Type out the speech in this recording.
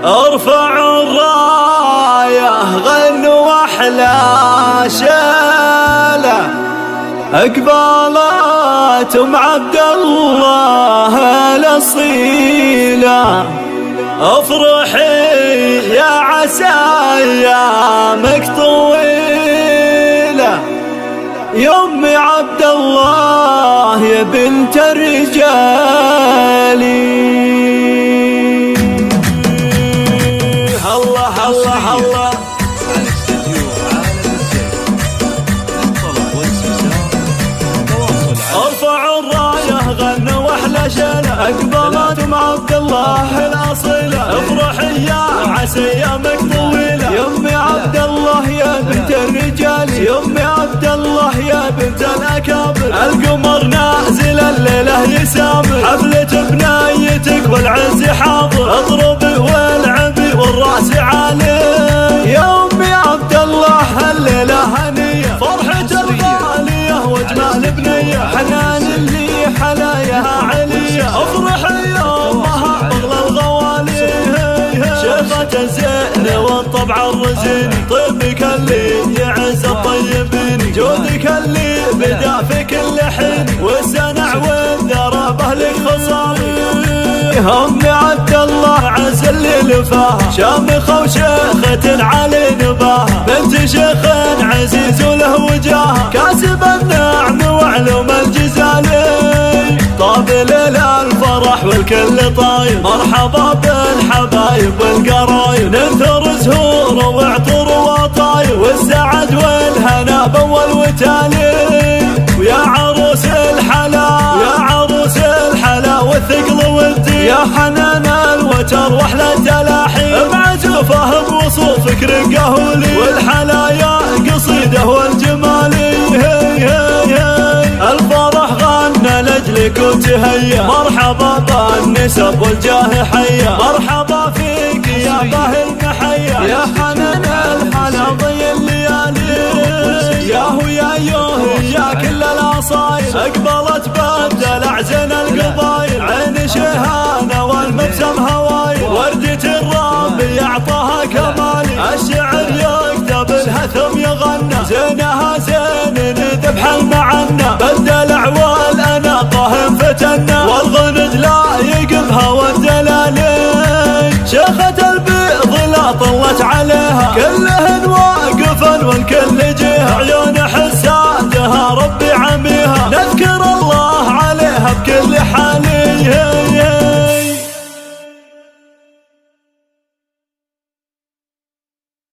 ارفعوا الراية غنوا أحلى شيلة، أقبلت أم عبد الله الأصيلة. افرحي يا عسى أيامك طويلة، يا أم عبد الله يا بنت الرجال. الله الله الله. ارفعوا الراية غنوا أحلى شيلة، أقبلت أم عبد الله الأصيلة. افرحي يا عسى أيامك طويلة، يا أم عبد الله يا بنت الرجال، يا أم عبد الله يا بنت الأكابر. القمر نازل الليلة يسامر، حفلة بنايتك والعز حاضر. اضربي والعبي والراس عالي، يا أم عبد الله الليلة هنية. فرحة الغالية واجمال بنية، حنان اللي حلاياها علية. افرحي يا امها بغل الغوالي، شيخة الزين والطبع الرزيني. طيبك اللي يعز الطيبين، جودك اللي بدا في كل حين. والسنع والذرابة لك خصالي، أم عبد الله عز اللي لفاها. شامخة وشيخة علي نباها، بنت شيخ عزيز وله وجاها. كاسب النعم وعلوم الجزالي، طاب ليلة الفرح والكل طايب. مرحبا بالحبايب والقرايب، ننثر زهور وعطر وطايب. والسعد والهنا بول وتالي، ويا عروس الحلا يا عروس الحلا والثقل والدين. يا حنان الوتر واحلى التلاحين، معزوفه بوصوفك رقه ولي. والحلايا قصيده والجمالي، الفرح غنى لاجلك وتهيا. مرحبا بالنسب والجاه حيا، مرحبا فيك يا باهي المحيا. يا حنان الحلا ضي الليالي، ياهو يا يوه يا كل الاصايل. اقبلت بدل اعزن القبايل، عين شهانه والمبسم هوا.